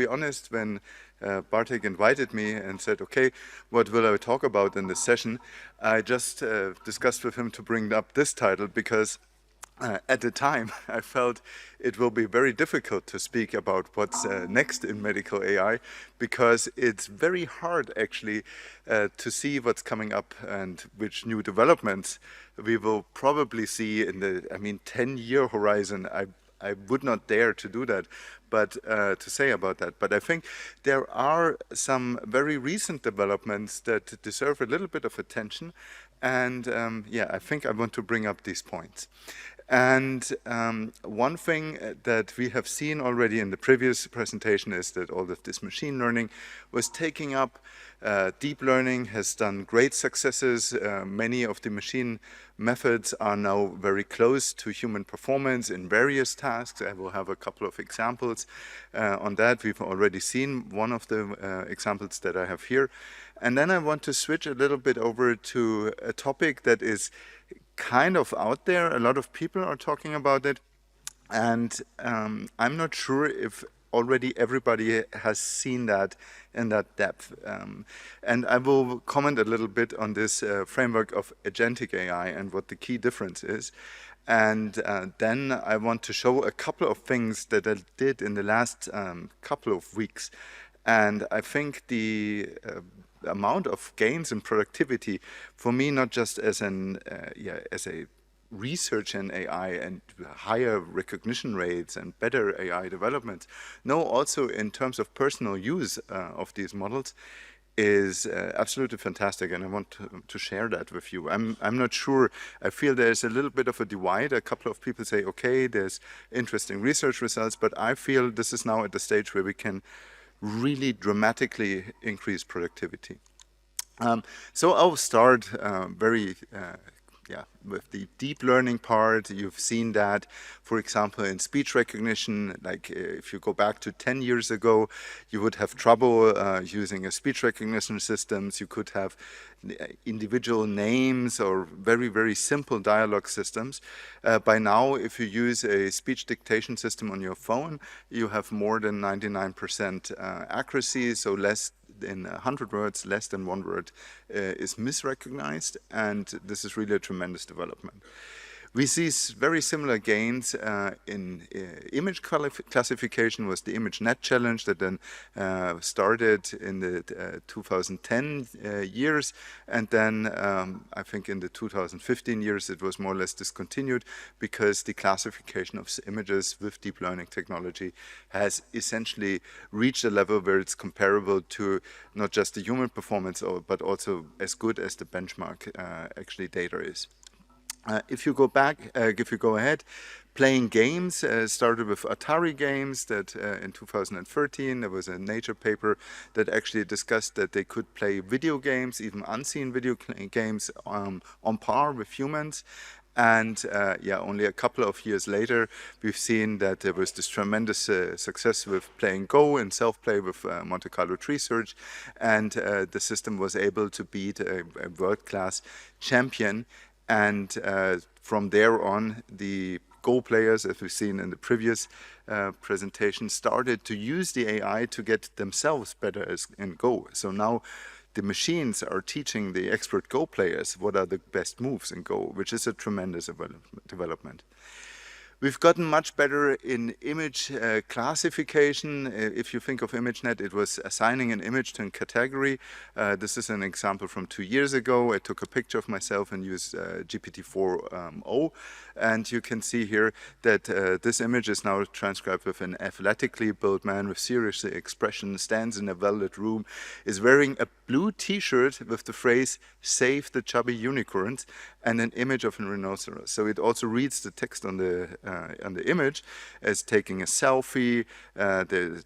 be honest, when Bartek invited me and said, okay, what will I talk about in this session? I just discussed with him to bring up this title because at the time, I felt it will be very difficult to speak about what's next in medical AI because it's very hard actually to see what's coming up and which new developments we will probably see in the, 10-year horizon. I would not dare to do that, but to say about that. But I think there are some very recent developments that deserve a little bit of attention. And yeah, I think I want to bring up these points. And one thing that we have seen already in the previous presentation is that all of this machine learning was taking up. Deep learning has done great successes. Many of the machine methods are now very close to human performance in various tasks. I will have a couple of examples on that. We've already seen one of the examples that I have here. And then I want to switch a little bit over to a topic that is kind of out there. A lot of people are talking about it, and I'm not sure if already everybody has seen that in that depth. And I will comment a little bit on this framework of agentic AI and what the key difference is. And then I want to show a couple of things that I did in the last couple of weeks. And I think the amount of gains in productivity for me, not just as an as a research in AI and higher recognition rates and better AI development, no, also in terms of personal use of these models, is absolutely fantastic, and I want to share that with you. I'm not sure. I feel there's a little bit of a divide. A couple of people say, okay, there's interesting research results, but I feel this is now at the stage where we can really dramatically increase productivity. So I'll start with the deep learning part. You've seen that, for example, in speech recognition. Like if you go back to 10 years ago, you would have trouble using a speech recognition systems. You could have individual names or very, very simple dialogue systems. By now, if you use a speech dictation system on your phone, you have more than 99% accuracy, so less in 100 words, less than 1 word is misrecognized, and this is really a tremendous development. We see very similar gains in image classification. Was the ImageNet challenge that then started in the 2010 years, and then I think in the 2015 years it was more or less discontinued because the classification of images with deep learning technology has essentially reached a level where it's comparable to not just the human performance, but also as good as the benchmark actually data is. If you go back, if you go ahead, playing games started with Atari games that in 2013 there was a Nature paper that actually discussed that they could play video games, even unseen video games on par with humans. And yeah, only a couple of years later, we've seen that there was this tremendous success with playing Go and self-play with Monte Carlo Tree Search, and the system was able to beat a world-class champion. And from there on, the Go players, as we've seen in the previous presentation, started to use the AI to get themselves better in Go. So now the machines are teaching the expert Go players what are the best moves in Go, which is a tremendous development. We've gotten much better in image classification. If you think of ImageNet, it was assigning an image to a category. This is an example from 2 years ago. I took a picture of myself and used GPT-4o. And you can see here that this image is now transcribed with an athletically built man with serious expression, stands in a well-lit room, is wearing a blue t-shirt with the phrase, "Save the chubby unicorns," and an image of a rhinoceros. So it also reads the text on the image as taking a selfie,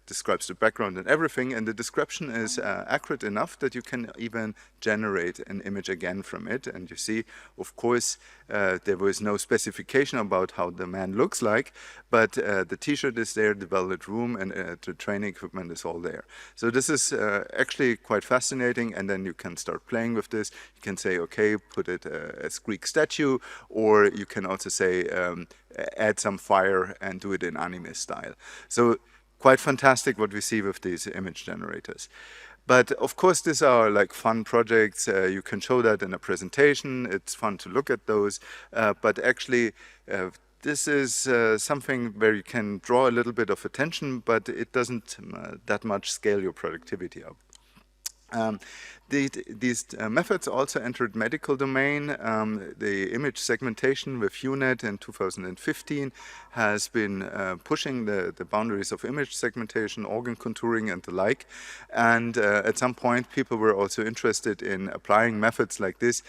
describes the background and everything, and the description is accurate enough that you can even generate an image again from it. And you see, of course, there was no specification about how the man looks like, but the t-shirt is there, the well-lit room, and the training equipment is all there. So this is actually quite fascinating, and then you can start playing with this. You can say, okay, put it as Greek statue, or you can also say, add some fire and do it in anime style. So quite fantastic what we see with these image generators. But of course, these are like fun projects. You can show that in a presentation. It's fun to look at those. But actually, this is something where you can draw a little bit of attention, but it doesn't that much scale your productivity up. These methods also entered medical domain. The image segmentation with UNet in 2015 has been pushing the boundaries of image segmentation, organ contouring, and the like. And at some point, people were also interested in applying methods like this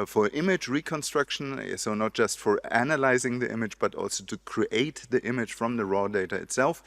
for image reconstruction, so not just for analyzing the image, but also to create the image from the raw data itself.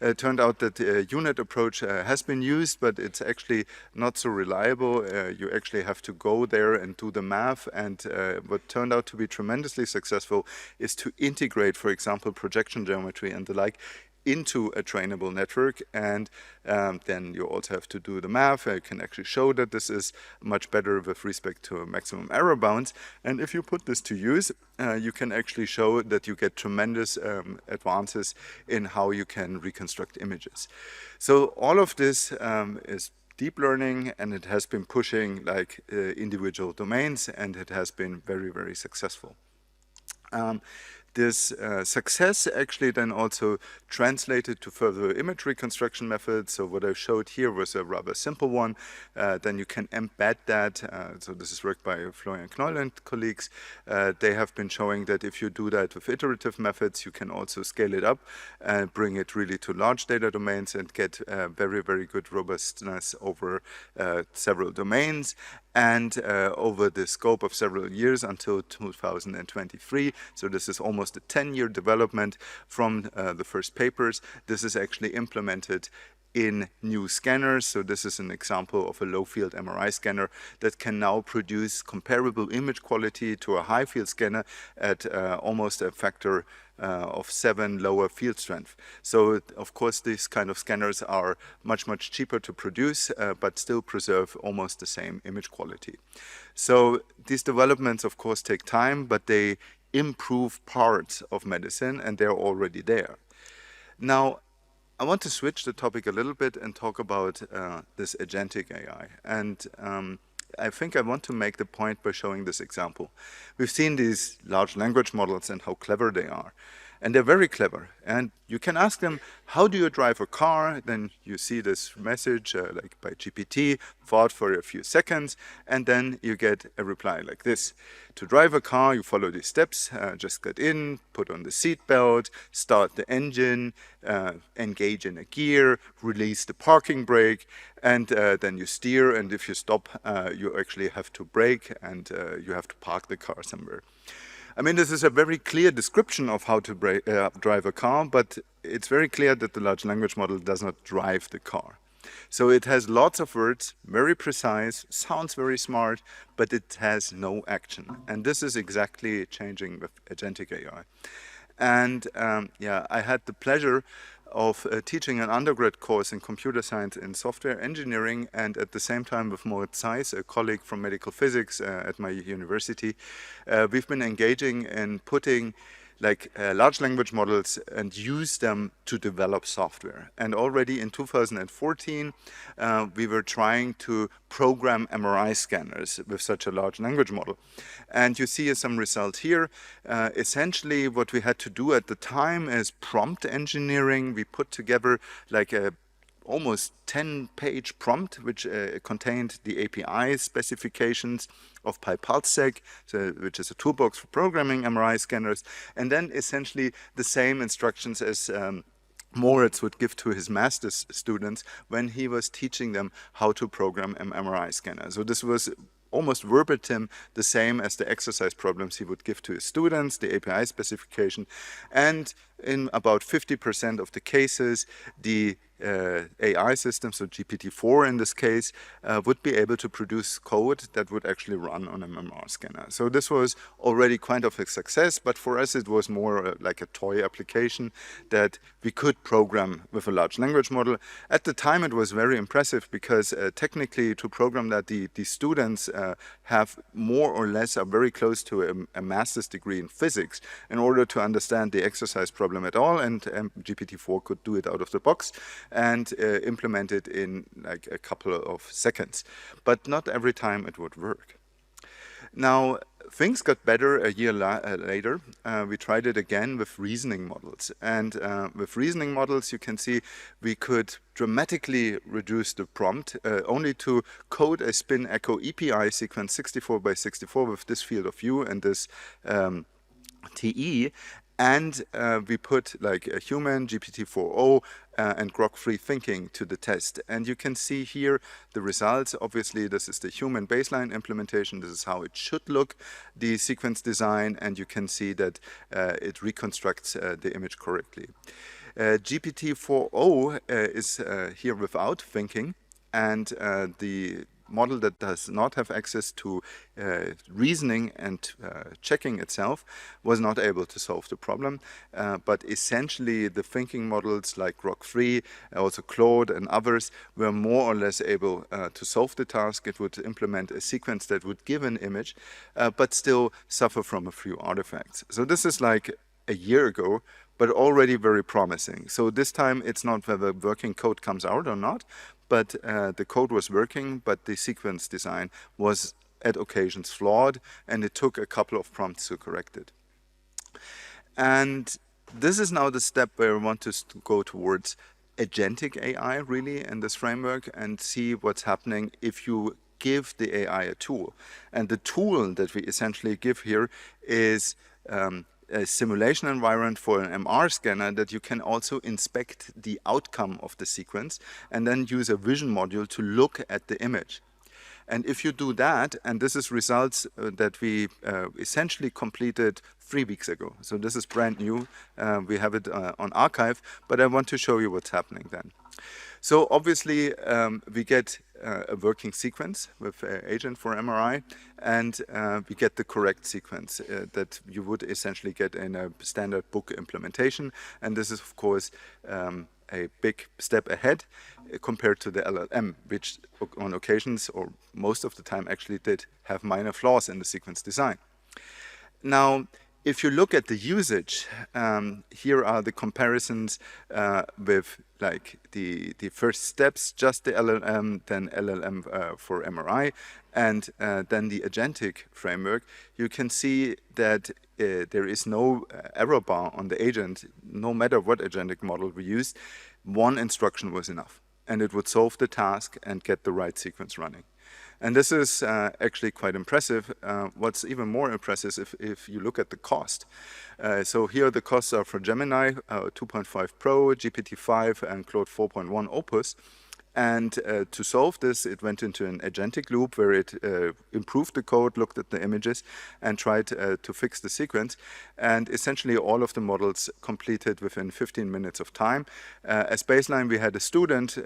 It turned out that the UNet approach has been used, but it's actually not so reliable. You actually have to go there and do the math, and what turned out to be tremendously successful is to integrate, for example, projection geometry and the like into a trainable network, and then you also have to do the math. You can actually show that this is much better with respect to maximum error bounds, and if you put this to use, you can actually show that you get tremendous advances in how you can reconstruct images. So all of this is deep learning, and it has been pushing like individual domains, and it has been very, very successful. This success actually then also translated to further image reconstruction methods. So what I showed here was a rather simple one. Then you can embed that. So this is work by Florian Knoll and colleagues. They have been showing that if you do that with iterative methods, you can also scale it up and bring it really to large data domains and get very, very good robustness over several domains and over the scope of several years until 2023. So this is almost a 10-year development from the first papers. This is actually implemented in new scanners. So this is an example of a low-field MRI scanner that can now produce comparable image quality to a high-field scanner at almost a factor of 7 lower field strength. So of course these kind of scanners are much, much cheaper to produce, but still preserve almost the same image quality. So these developments of course take time, but they improve parts of medicine, and they're already there. Now, I want to switch the topic a little bit and talk about this agentic AI. And I think I want to make the point by showing this example. We've seen these large language models and how clever they are. And they're very clever. And you can ask them, how do you drive a car? Then you see this message like by GPT, thought for a few seconds, and then you get a reply like this. To drive a car, you follow these steps. Just get in, put on the seat belt, start the engine, engage in a gear, release the parking brake, and then you steer. And if you stop, you actually have to brake, and you have to park the car somewhere. I mean, this is a very clear description of how to drive a car, but it's very clear that the large language model does not drive the car. So it has lots of words, very precise, sounds very smart, but it has no action. And this is exactly changing with agentic AI. And yeah, I had the pleasure of teaching an undergrad course in computer science and software engineering, and at the same time with Moritz Zeiss, a colleague from medical physics at my university. We've been engaging in putting like large language models and use them to develop software. And already in 2014, we were trying to program MRI scanners with such a large language model. And you see some result here. Essentially, what we had to do at the time is prompt engineering. We put together like a almost 10-page prompt, which contained the API specifications of PyPulseSec, which is a toolbox for programming MRI scanners, and then essentially the same instructions as Moritz would give to his master's students when he was teaching them how to program an MRI scanner. So this was almost verbatim the same as the exercise problems he would give to his students, the API specification, and in about 50% of the cases, the AI system, so GPT-4 in this case, would be able to produce code that would actually run on an MR scanner. So this was already kind of a success, but for us it was more like a toy application that we could program with a large language model. At the time it was very impressive because technically to program that the students have more or less are very close to a master's degree in physics in order to understand the exercise problem at all, and GPT-4 could do it out of the box and implement it in like a couple of seconds. But not every time it would work. Now, things got better a year later. We tried it again with reasoning models. And with reasoning models, you can see we could dramatically reduce the prompt only to code a spin echo EPI sequence 64 by 64 with this field of view and this TE. And we put like a human, GPT-4o, and grok-free thinking to the test. And you can see here the results. Obviously, this is the human baseline implementation. This is how it should look, the sequence design, and you can see that it reconstructs the image correctly. GPT-4o is here without thinking, and the model that does not have access to reasoning and checking itself was not able to solve the problem. But essentially the thinking models like grok-free, also Claude and others were more or less able to solve the task. It would implement a sequence that would give an image, but still suffer from a few artifacts. So this is like a year ago, but already very promising. So this time it's not whether working code comes out or not, but the code was working, but the sequence design was at occasions flawed, and it took a couple of prompts to correct it. And this is now the step where I want to go towards agentic AI really in this framework and see what's happening if you give the AI a tool. And the tool that we essentially give here is a simulation environment for an MR scanner that you can also inspect the outcome of the sequence and then use a vision module to look at the image. And if you do that, and this is results that we essentially completed 3 weeks ago. So this is brand new. We have it on archive, but I want to show you what's happening then. So obviously we get a working sequence with agent for MRI, and we get the correct sequence that you would essentially get in a standard book implementation. And this is of course a big step ahead compared to the LLM, which on occasions or most of the time actually did have minor flaws in the sequence design. Now, if you look at the usage, here are the comparisons with like the first steps, just the LLM, then LLM for MRI, and then the agentic framework. You can see that there is no error bar on the agent, no matter what agentic model we used. One instruction was enough, and it would solve the task and get the right sequence running. And this is actually quite impressive. What's even more impressive if you look at the cost. So here the costs are for Gemini 2.5 Pro, GPT-5, and Claude 4.1 Opus. And to solve this, it went into an agentic loop where it improved the code, looked at the images, and tried to fix the sequence. And essentially all of the models completed within 15 minutes of time. As baseline, we had a student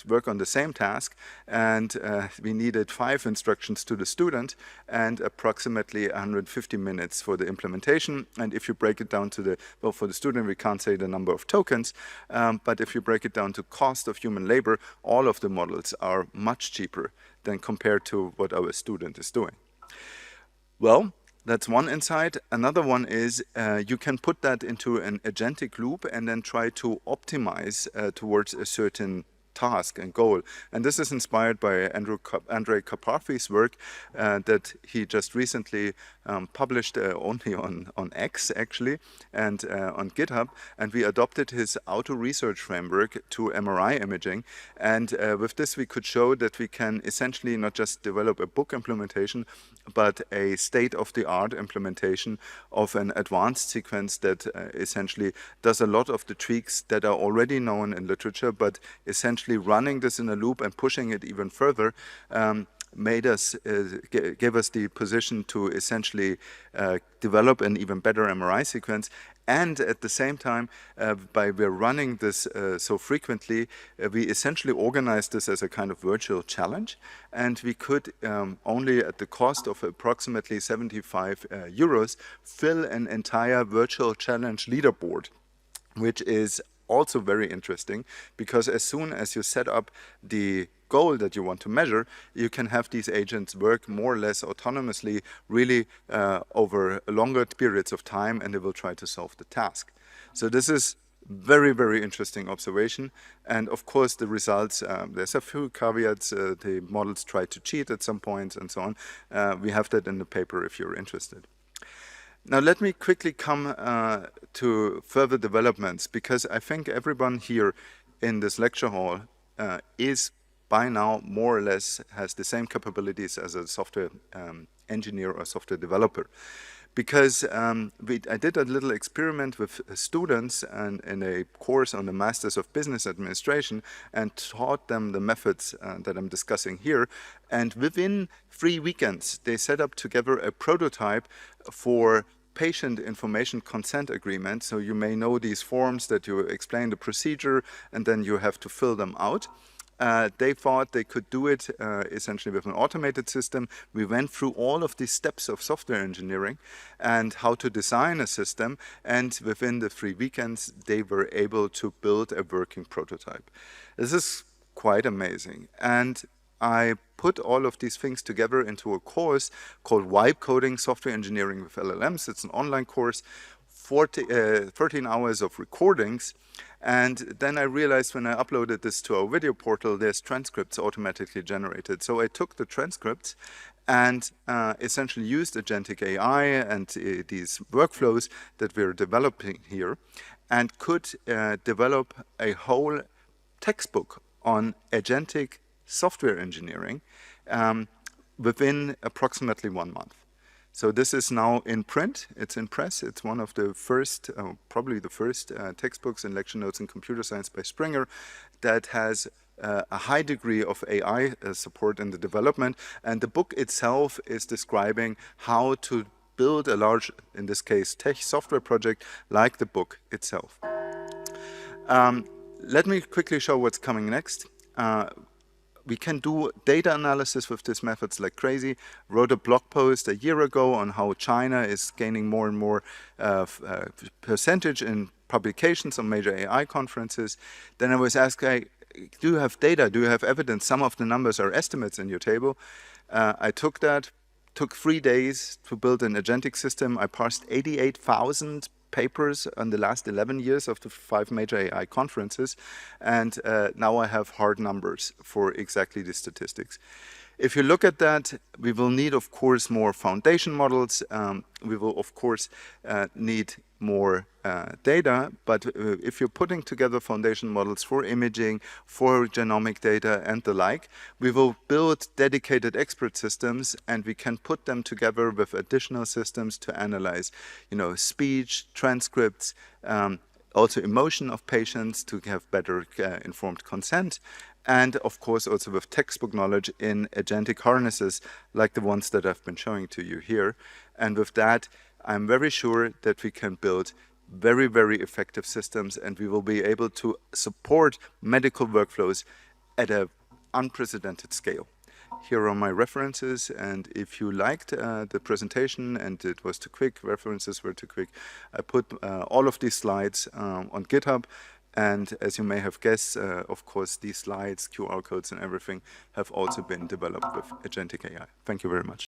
work on the same task, and we needed 5 instructions to the student and approximately 150 minutes for the implementation. And if you break it down to the, well, for the student, we can't say the number of tokens, but if you break it down to cost of human labor, all of the models are much cheaper than compared to what our student is doing. Well, that's one insight. Another one is you can put that into an agentic loop and then try to optimize towards a certain task and goal. And this is inspired by Andrei Karpathy's work that he just recently published only on X actually, and on GitHub. And we adopted his auto research framework to MRI imaging. And with this we could show that we can essentially not just develop a book implementation, but a state-of-the-art implementation of an advanced sequence that essentially does a lot of the tweaks that are already known in literature, but essentially running this in a loop and pushing it even further made us, gave us the position to essentially develop an even better MRI sequence. And at the same time, by we're running this so frequently, we essentially organized this as a kind of virtual challenge. And we could only at the cost of approximately 75 euros fill an entire virtual challenge leaderboard, which is also very interesting, because as soon as you set up the goal that you want to measure, you can have these agents work more or less autonomously, really over longer periods of time, and they will try to solve the task. So this is very, very interesting observation. And of course, the results, there's a few caveats. The models try to cheat at some points and so on. We have that in the paper if you're interested. Now let me quickly come to further developments, because I think everyone here in this lecture hall is by now more or less has the same capabilities as a software engineer or software developer. Because I did a little experiment with students in a course on the Masters of Business Administration and taught them the methods that I'm discussing here. And within 3 weekends, they set up together a prototype for patient information consent agreement. So you may know these forms that you explain the procedure and then you have to fill them out. They thought they could do it essentially with an automated system. We went through all of these steps of software engineering and how to design a system, and within the 3 weekends they were able to build a working prototype. This is quite amazing, and I put all of these things together into a course called Vibe Coding Software Engineering with LLMs. It's an online course, 13 hours of recordings. And then I realized when I uploaded this to our video portal, there's transcripts automatically generated. So I took the transcripts and essentially used agentic AI and these workflows that we're developing here, and could develop a whole textbook on agentic software engineering within approximately 1 month. So this is now in print, it's in press. It's one of the first, probably the first textbooks in lecture notes in computer science by Springer that has a high degree of AI support in the development. And the book itself is describing how to build a large, in this case, tech software project like the book itself. Let me quickly show what's coming next. We can do data analysis with these methods like crazy. Wrote a blog post a year ago on how China is gaining more and more percentage in publications on major AI conferences. Then I was asked, do you have data? Do you have evidence? Some of the numbers are estimates in your table. I took that, took 3 days to build an agentic system. I parsed 88,000 papers on the last 11 years of the 5 major AI conferences, and now I have hard numbers for exactly the statistics. If you look at that, we will need, of course, more foundation models. We will, of course, need more data, but if you're putting together foundation models for imaging, for genomic data and the like, we will build dedicated expert systems, and we can put them together with additional systems to analyze, speech, transcripts, also emotion of patients to have better informed consent, and of course also with textbook knowledge in agentic harnesses like the ones that I've been showing to you here. And with that, I'm very sure that we can build very, very effective systems, and we will be able to support medical workflows at an unprecedented scale. Here are my references, and if you liked the presentation and it was too quick, references were too quick, I put all of these slides on GitHub. And as you may have guessed, of course, these slides, QR codes and everything have also been developed with agentic AI. Thank you very much.